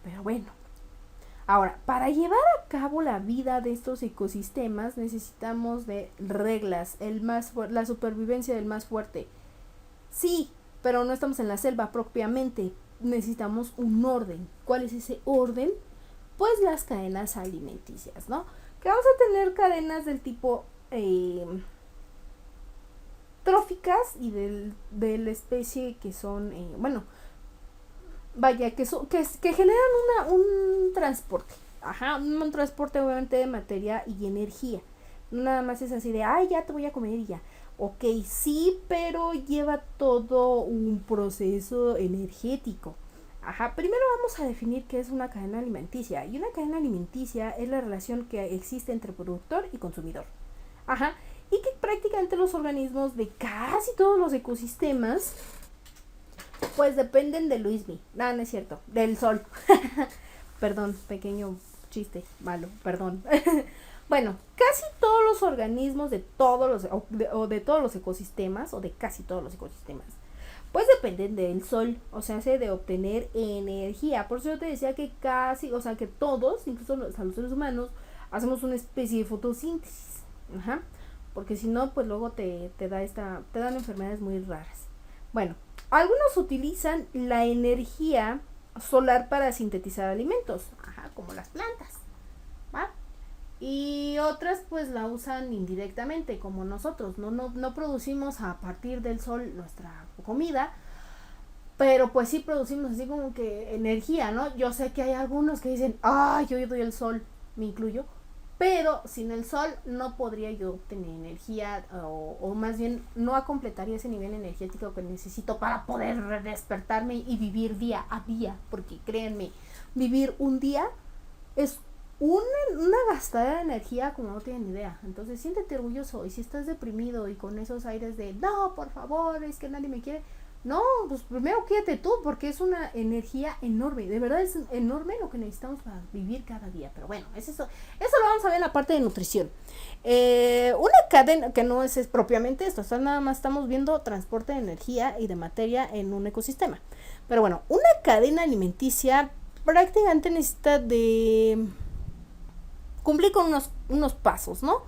Pero bueno. Ahora, para llevar a cabo la vida de estos ecosistemas necesitamos de reglas, la supervivencia del más fuerte. Sí, pero no estamos en la selva propiamente, necesitamos un orden. ¿Cuál es ese orden? Pues las cadenas alimenticias, ¿no? Que vamos a tener cadenas del tipo tróficas y de la especie que son, bueno, vaya, que generan un transporte. Ajá, un transporte obviamente de materia y energía. No nada más es así de, ay, ya te voy a comer y ya. Ok, sí, pero lleva todo un proceso energético. Ajá, primero vamos a definir qué es una cadena alimenticia. Y una cadena alimenticia es la relación que existe entre productor y consumidor. Ajá, y que prácticamente los organismos de casi todos los ecosistemas pues dependen de Luismi. No, no es cierto, del sol. Perdón, pequeño chiste malo, perdón. Bueno, casi todos los organismos de todos los o de todos los ecosistemas o de casi todos los ecosistemas pues dependen del sol, o sea, hace de obtener energía. Por eso yo te decía que casi, o sea, que todos, incluso los seres humanos, hacemos una especie de fotosíntesis. Ajá. Porque si no, pues luego te dan enfermedades muy raras. Bueno, algunos utilizan la energía solar para sintetizar alimentos, ajá, como las plantas, ¿va? Y otras pues la usan indirectamente, como nosotros, no producimos a partir del sol nuestra comida, pero pues sí producimos así como que energía, ¿no? Yo sé que hay algunos que dicen, yo doy el sol, me incluyo, pero sin el sol no podría yo obtener energía, o más bien no completaría ese nivel energético que necesito para poder despertarme y vivir día a día, porque créanme, vivir un día es una gastada de energía como no tienen idea. Entonces siéntete orgulloso, y si estás deprimido y con esos aires de no, por favor, es que nadie me quiere, no, pues primero quédate tú, porque es una energía enorme, de verdad es enorme lo que necesitamos para vivir cada día. Pero bueno, eso lo vamos a ver en la parte de nutrición. Una cadena que no es propiamente esto, o sea, nada más estamos viendo transporte de energía y de materia en un ecosistema. Pero bueno, una cadena alimenticia prácticamente necesita de cumplir con unos pasos, ¿no?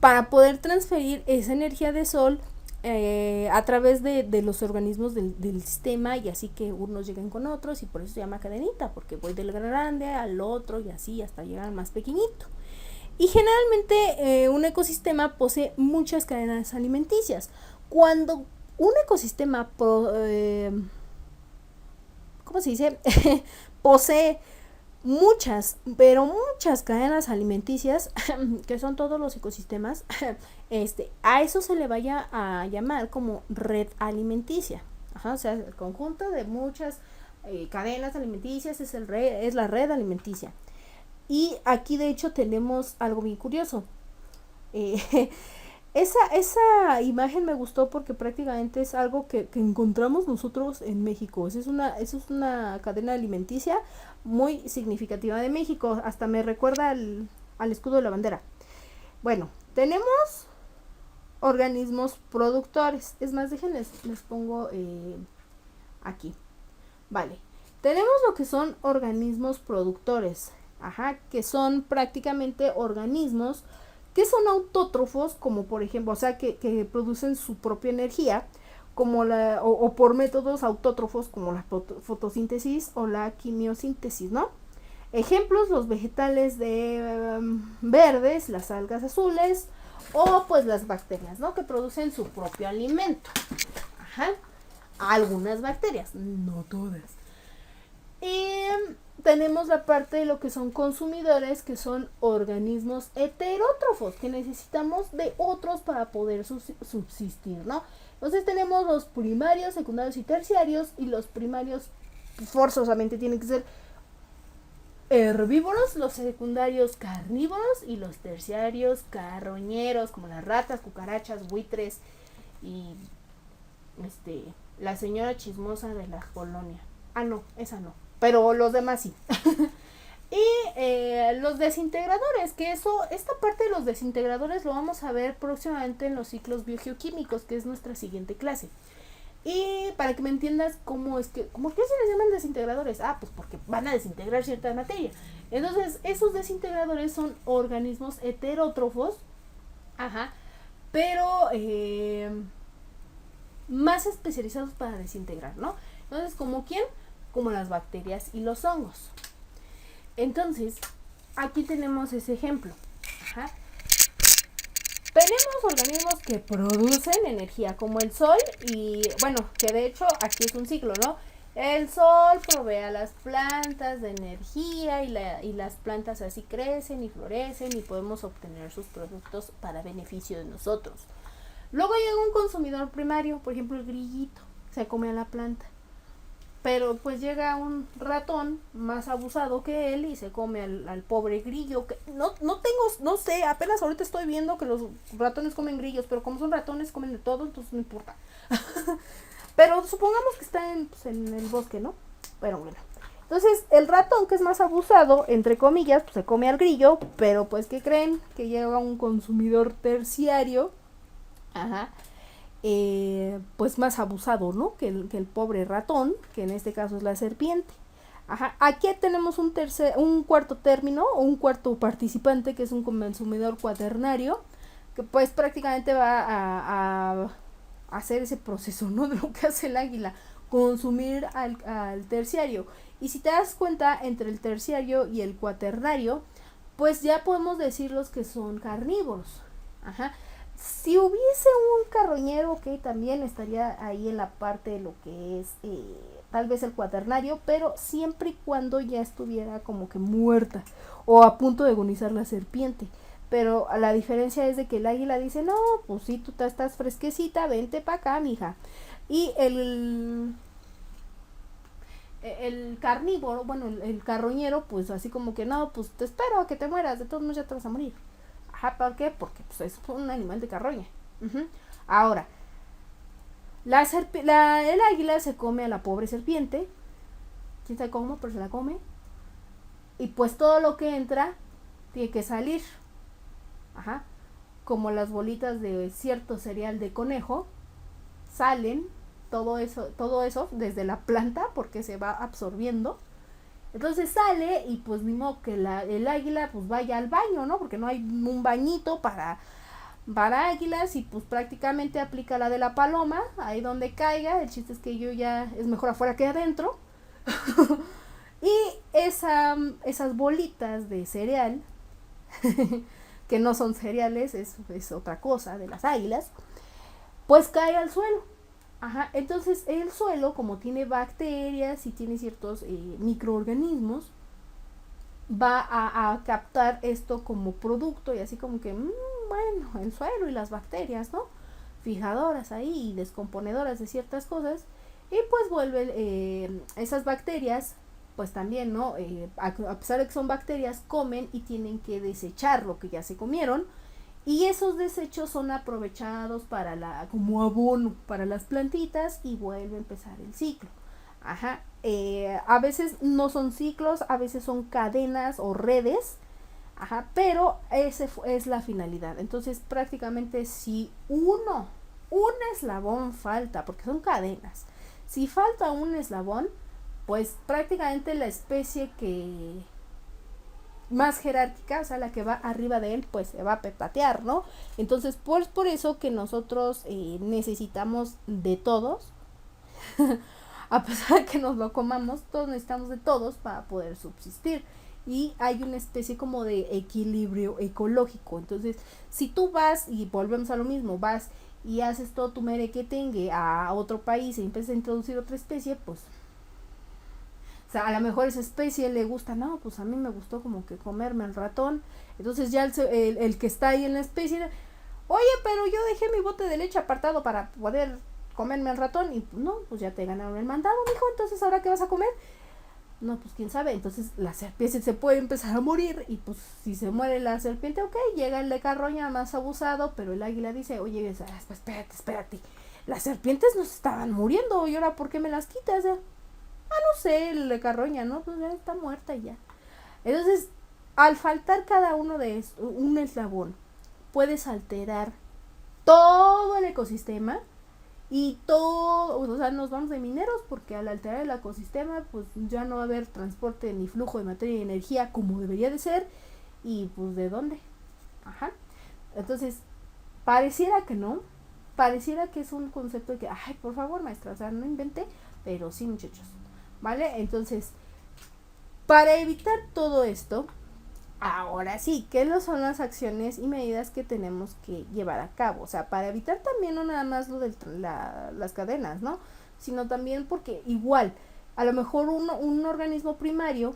Para poder transferir esa energía de sol a través de los organismos del sistema, y así que unos lleguen con otros, y por eso se llama cadenita, porque voy del grande al otro y así hasta llegar al más pequeñito. Y generalmente un ecosistema posee muchas cadenas alimenticias. Cuando un ecosistema ¿cómo se dice? posee pero muchas cadenas alimenticias, que son todos los ecosistemas, a eso se le vaya a llamar como red alimenticia. Ajá, o sea, el conjunto de muchas cadenas alimenticias es la red alimenticia. Y aquí de hecho tenemos algo bien curioso. Esa imagen me gustó porque prácticamente es algo que encontramos nosotros en México. Esa es una cadena alimenticia muy significativa de México. Hasta me recuerda al escudo de la bandera. Bueno, tenemos organismos productores. Es más, déjenles les pongo aquí. Vale. Tenemos lo que son organismos productores. Ajá, que son prácticamente organismos que son autótrofos, como por ejemplo, o sea, que producen su propia energía, como o por métodos autótrofos como la fotosíntesis o la quimiosíntesis, ¿no? Ejemplos, los vegetales verdes, las algas azules, o pues las bacterias, ¿no? Que producen su propio alimento. Ajá. Algunas bacterias, no todas. Y tenemos la parte de lo que son consumidores, que son organismos heterótrofos, que necesitamos de otros para poder subsistir, ¿no? Entonces tenemos los primarios, secundarios y terciarios, y los primarios forzosamente tienen que ser herbívoros, los secundarios carnívoros y los terciarios carroñeros, como las ratas, cucarachas, buitres y la señora chismosa de la colonia. No, esa no, pero los demás sí. Y los desintegradores, que esta parte de los desintegradores lo vamos a ver próximamente en los ciclos biogeoquímicos, que es nuestra siguiente clase. Y para que me entiendas ¿cómo que se les llaman desintegradores? Pues porque van a desintegrar cierta materia. Entonces, esos desintegradores son organismos heterótrofos, pero más especializados para desintegrar, ¿no? Entonces, ¿como quién? Como las bacterias y los hongos. Entonces, aquí tenemos ese ejemplo. Tenemos organismos que producen energía, como el sol, y bueno, que de hecho aquí es un ciclo, ¿no? El sol provee a las plantas de energía y las plantas así crecen y florecen y podemos obtener sus productos para beneficio de nosotros. Luego llega un consumidor primario, por ejemplo el grillito, se come a la planta. Pero pues llega un ratón más abusado que él y se come al pobre grillo. Que no sé, apenas ahorita estoy viendo que los ratones comen grillos, pero como son ratones comen de todo, entonces no importa. Pero supongamos que está pues, en el bosque, ¿no? Pero bueno. Entonces el ratón, que es más abusado, entre comillas, pues se come al grillo, pero pues ¿qué creen? Que llega un consumidor terciario, ajá, pues más abusado, ¿no? Que el pobre ratón, que en este caso es la serpiente. Ajá. Aquí tenemos un cuarto término, o un cuarto participante, que es un consumidor cuaternario, que pues prácticamente va a hacer ese proceso, ¿no? De lo que hace el águila, consumir al terciario. Y si te das cuenta, entre el terciario y el cuaternario, pues ya podemos decirlos que son carnívoros. Ajá. Si hubiese un carroñero, que también estaría ahí en la parte de lo que es tal vez el cuaternario, pero siempre y cuando ya estuviera como que muerta o a punto de agonizar la serpiente. Pero la diferencia es de que el águila dice, no, pues si tú estás fresquecita, vente para acá, mija. Y el carnívoro, bueno, el carroñero, pues así como que no, pues te espero a que te mueras, de todos modos ya te vas a morir. Ajá, ¿por qué? Porque pues, es un animal de carroña. Ahora, el águila se come a la pobre serpiente, quién sabe cómo, pero se la come. Y pues todo lo que entra tiene que salir. Ajá. Como las bolitas de cierto cereal de conejo, salen todo eso desde la planta porque se va absorbiendo. Entonces sale y pues ni modo que el águila pues vaya al baño, ¿no? Porque no hay un bañito para águilas y pues prácticamente aplica la de la paloma, ahí donde caiga. El chiste es que es mejor afuera que adentro. Y esas bolitas de cereal, que no son cereales, es otra cosa de las águilas, pues cae al suelo. Ajá, entonces el suelo, como tiene bacterias y tiene ciertos microorganismos, va a captar esto como producto y así como que, bueno, el suelo y las bacterias, ¿no? Fijadoras ahí y descomponedoras de ciertas cosas. Y pues vuelven esas bacterias, pues también, ¿no? A pesar de que son bacterias, comen y tienen que desechar lo que ya se comieron. Y esos desechos son aprovechados como abono para las plantitas y vuelve a empezar el ciclo. Ajá. A veces no son ciclos, a veces son cadenas o redes. Ajá. Pero esa es la finalidad. Entonces prácticamente si un eslabón falta, porque son cadenas, si falta un eslabón, pues prácticamente la especie que más jerárquica, o sea, la que va arriba de él, pues se va a petatear, ¿no? Entonces, pues por eso que nosotros necesitamos de todos, a pesar de que nos lo comamos, todos necesitamos de todos para poder subsistir. Y hay una especie como de equilibrio ecológico. Entonces, si tú vas, y volvemos a lo mismo, vas y haces todo tu merequetengue a otro país y empiezas a introducir otra especie, pues o sea, a lo mejor esa especie le gusta, no, pues a mí me gustó como que comerme al ratón. Entonces ya el que está ahí en la especie, oye, pero yo dejé mi bote de leche apartado para poder comerme al ratón. Y no, pues ya te ganaron el mandado, mijo, entonces ¿ahora qué vas a comer? No, pues quién sabe. Entonces la serpiente se puede empezar a morir. Y pues si se muere la serpiente, ok, llega el de carroña más abusado. Pero el águila dice, oye, espérate, las serpientes nos estaban muriendo, y ahora ¿por qué me las quitas? No sé, el de carroña, ¿no? Pues ya está muerta y ya. Entonces, al faltar cada uno de estos, un eslabón, puedes alterar todo el ecosistema y todo, o sea, nos vamos de mineros porque al alterar el ecosistema, pues ya no va a haber transporte ni flujo de materia y energía como debería de ser. Y pues, ¿de dónde? Ajá. Entonces, pareciera que no, pareciera que es un concepto de que, ay, por favor, maestra, o sea, no inventé, pero sí, muchachos. ¿Vale? Entonces, para evitar todo esto, ahora sí, ¿qué son las acciones y medidas que tenemos que llevar a cabo? O sea, para evitar también no nada más lo de las cadenas, ¿no? Sino también porque igual, a lo mejor un organismo primario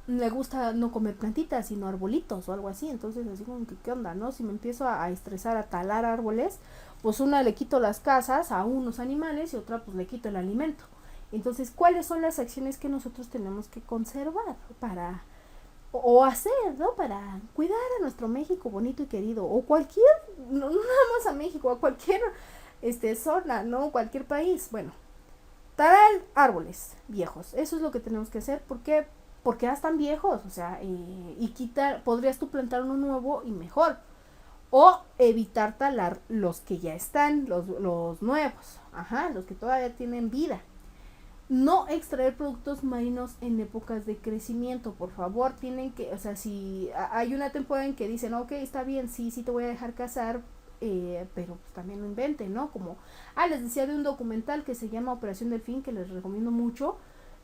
le gusta no comer plantitas, sino arbolitos o algo así. Entonces, así como que, ¿qué onda, no? Si me empiezo a estresar a talar árboles, pues una le quito las casas a unos animales y otra pues le quito el alimento. Entonces, ¿cuáles son las acciones que nosotros tenemos que conservar para o hacer, ¿no? Para cuidar a nuestro México bonito y querido, o cualquier, no nada más a México, a cualquier zona, ¿no? Cualquier país. Bueno, talar árboles viejos, eso es lo que tenemos que hacer, porque ya están viejos, o sea, y quitar, podrías tú plantar uno nuevo y mejor, o evitar talar los que ya están, los nuevos, los que todavía tienen vida. No extraer productos marinos en épocas de crecimiento, por favor, tienen que, o sea, si hay una temporada en que dicen, ok, está bien, sí te voy a dejar cazar, pero pues también no inventen, ¿no? Como, les decía de un documental que se llama Operación Delfín, que les recomiendo mucho,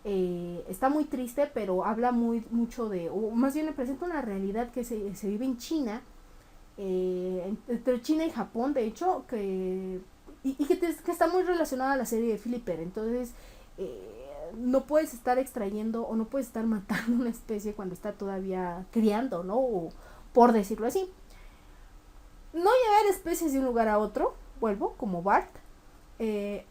está muy triste, pero habla mucho de, o más bien le presenta una realidad que se vive en China, entre China y Japón, de hecho, que está muy relacionada a la serie de Flipper. Entonces, no puedes estar extrayendo o no puedes estar matando una especie cuando está todavía criando, ¿no? O, por decirlo así. No llevar especies de un lugar a otro, vuelvo, como Bart.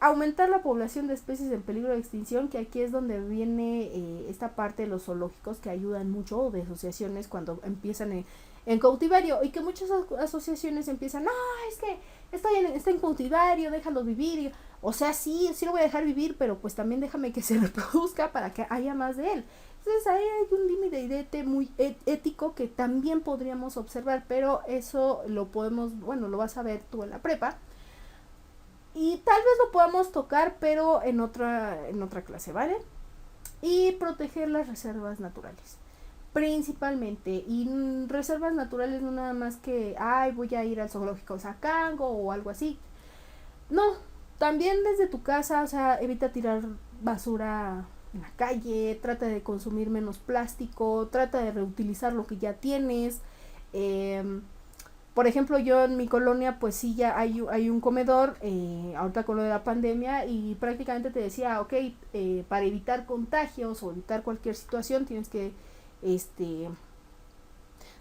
Aumentar la población de especies en peligro de extinción, que aquí es donde viene esta parte de los zoológicos que ayudan mucho, o de asociaciones cuando empiezan en cautiverio, y que muchas asociaciones empiezan, es que está en cautiverio, déjalo vivir, o sea, sí lo voy a dejar vivir, pero pues también déjame que se reproduzca para que haya más de él. Entonces ahí hay un límite muy ético que también podríamos observar, pero eso lo vas a ver tú en la prepa, y tal vez lo podamos tocar, pero en otra clase, ¿vale? Y proteger las reservas naturales, principalmente. Y reservas naturales no nada más que, voy a ir al zoológico Zacango o algo así. No, también desde tu casa, o sea, evita tirar basura en la calle, trata de consumir menos plástico, trata de reutilizar lo que ya tienes. Por ejemplo, yo en mi colonia, pues sí, ya hay un comedor, ahorita con lo de la pandemia, y prácticamente te decía, ok, para evitar contagios o evitar cualquier situación, tienes que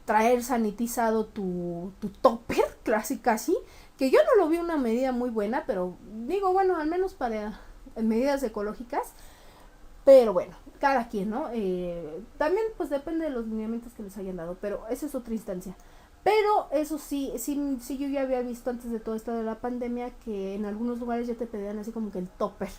traer sanitizado tu topper, casi, que yo no lo vi una medida muy buena, pero digo, bueno, al menos para medidas ecológicas, pero bueno, cada quien, ¿no? También pues depende de los lineamientos que les hayan dado, pero esa es otra instancia. Pero eso sí, yo ya había visto antes de todo esto de la pandemia que en algunos lugares ya te pedían así como que el topper.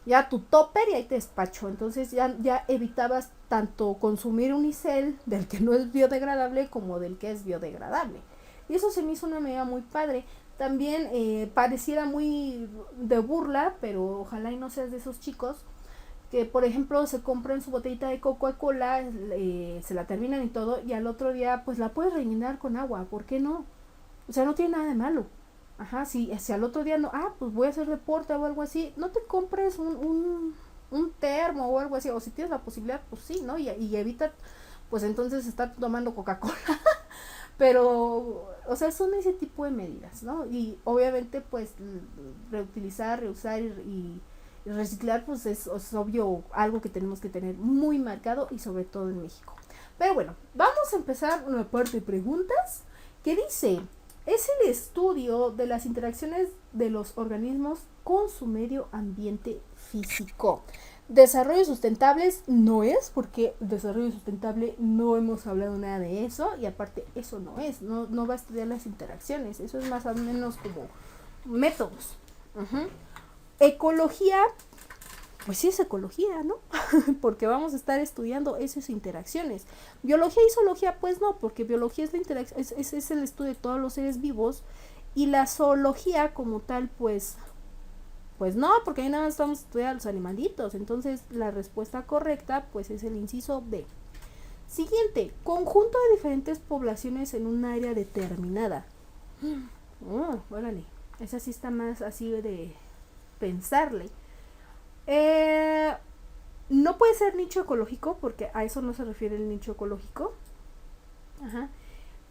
Ya tu topper y ahí te despacho. Entonces ya evitabas tanto consumir unicel del que no es biodegradable como del que es biodegradable. Y eso se me hizo una medida muy padre. También pareciera muy de burla, pero ojalá y no seas de esos chicos que por ejemplo se compran su botellita de Coca-Cola, se la terminan y todo, y al otro día pues la puedes rellenar con agua, ¿por qué no? O sea, no tiene nada de malo. Si al otro día no, pues voy a hacer deporte o algo así, no te compres un termo o algo así, o si tienes la posibilidad, pues sí, ¿no? Y evita, pues entonces estar tomando Coca-Cola. Pero, o sea, son ese tipo de medidas, ¿no? Y obviamente pues reutilizar, reusar y reciclar, pues es obvio algo que tenemos que tener muy marcado, y sobre todo en México. Pero bueno, vamos a empezar una parte de preguntas que dice, es el estudio de las interacciones de los organismos con su medio ambiente físico. Desarrollo sustentables no es, porque desarrollo sustentable no hemos hablado nada de eso, y aparte eso no va a estudiar las interacciones, eso es más o menos como métodos. Ecología, pues sí es ecología, ¿no? Porque vamos a estar estudiando esas interacciones. Biología y zoología, pues no, porque biología es la interacción, es el estudio de todos los seres vivos, y la zoología como tal, pues no, porque ahí nada más estamos estudiando a los animalitos. Entonces la respuesta correcta pues es el inciso B. Siguiente, conjunto de diferentes poblaciones en un área determinada. Órale, esa sí está más así de pensarle. No puede ser nicho ecológico, porque a eso no se refiere el nicho ecológico.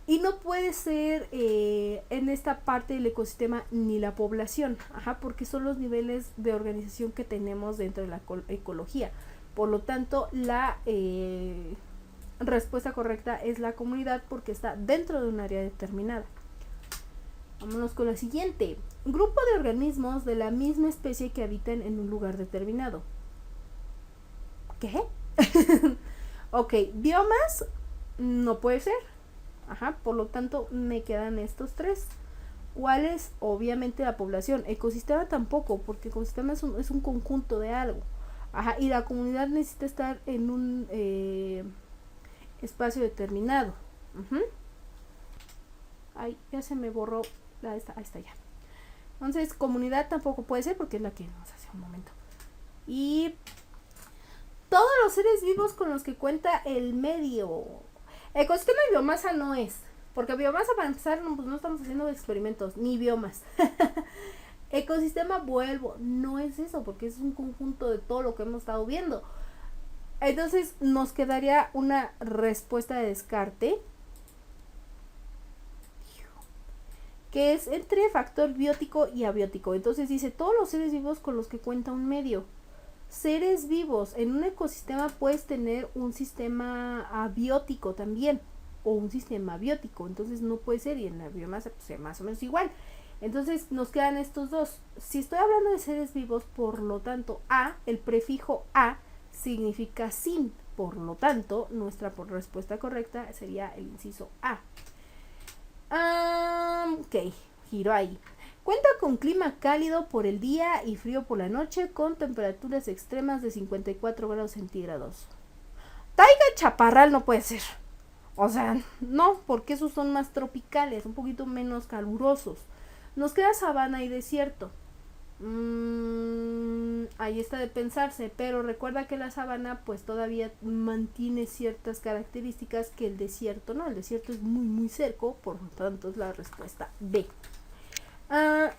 Y no puede ser en esta parte del ecosistema ni la población, porque son los niveles de organización que tenemos dentro de la ecología. Por lo tanto, la respuesta correcta es la comunidad, porque está dentro de un área determinada. Vámonos con la siguiente. Grupo de organismos de la misma especie que habitan en un lugar determinado. ¿qué? Ok, biomas no puede ser. Ajá, por lo tanto me quedan estos tres. ¿Cuál es? Obviamente la población. Ecosistema tampoco, porque ecosistema es un conjunto de algo. Ajá, y la comunidad necesita estar en un espacio determinado. Ay, ya se me borró ahí está ya. Entonces, comunidad tampoco puede ser porque es la que nos hace un momento. Y todos los seres vivos con los que cuenta el medio. Ecosistema y biomasa no es. Porque biomasa, para empezar, pues no estamos haciendo experimentos, ni biomas. Ecosistema, vuelvo, no es eso, porque es un conjunto de todo lo que hemos estado viendo. Entonces, nos quedaría una respuesta de descarte, que es entre factor biótico y abiótico. Entonces dice, todos los seres vivos con los que cuenta un medio. Seres vivos, en un ecosistema puedes tener un sistema abiótico también, o un sistema biótico, entonces no puede ser, y en la biomasa pues más o menos igual. Entonces nos quedan estos dos. Si estoy hablando de seres vivos, por lo tanto, el prefijo a significa sin, por lo tanto, nuestra respuesta correcta sería el inciso A. Ok, giro ahí. Cuenta con clima cálido por el día y frío por la noche, con temperaturas extremas de 54 grados centígrados. Taiga chaparral no puede ser. O sea, no, porque esos son más tropicales, un poquito menos calurosos. Nos queda sabana y desierto. Ahí está de pensarse, pero recuerda que la sabana pues todavía mantiene ciertas características que el desierto no. El desierto es muy muy seco, por lo tanto es la respuesta B.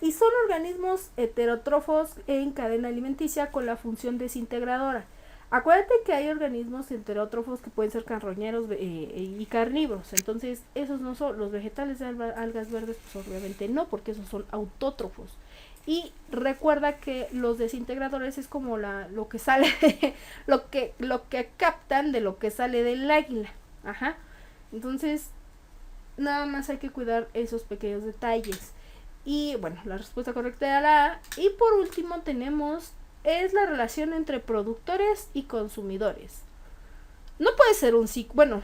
Y son organismos heterótrofos en cadena alimenticia con la función desintegradora. Acuérdate que hay organismos heterótrofos que pueden ser carroñeros y carnívoros. Entonces, esos no son los vegetales de algas verdes, pues obviamente no, porque esos son autótrofos. Y recuerda que los desintegradores es como lo que sale, lo que captan de lo que sale del águila. Ajá. Entonces, nada más hay que cuidar esos pequeños detalles. Y bueno, la respuesta correcta era la A. Y por último tenemos, es la relación entre productores y consumidores. No puede ser un ciclo, bueno,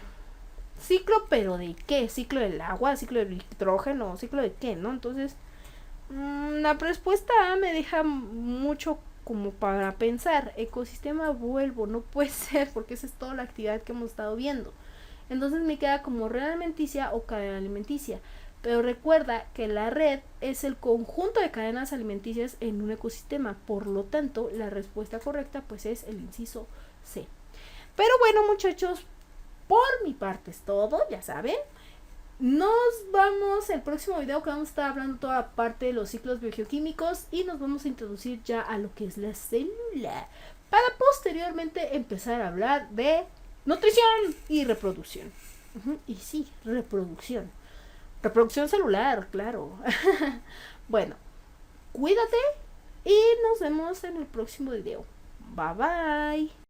ciclo, pero ¿de qué? ¿Ciclo del agua? ¿Ciclo del hidrógeno? ¿Ciclo de qué? ¿No? Entonces, la respuesta A me deja mucho como para pensar. Ecosistema, vuelvo, no puede ser, porque esa es toda la actividad que hemos estado viendo. Entonces me queda como red alimenticia o cadena alimenticia. Pero recuerda que la red es el conjunto de cadenas alimenticias en un ecosistema. Por lo tanto, la respuesta correcta pues es el inciso C. Pero bueno, muchachos, por mi parte es todo, ya saben. Nos vamos el próximo video, que vamos a estar hablando toda parte de los ciclos biogeoquímicos y nos vamos a introducir ya a lo que es la célula, para posteriormente empezar a hablar de nutrición y reproducción. Y sí, reproducción. Reproducción celular, claro. Bueno, cuídate y nos vemos en el próximo video. Bye bye.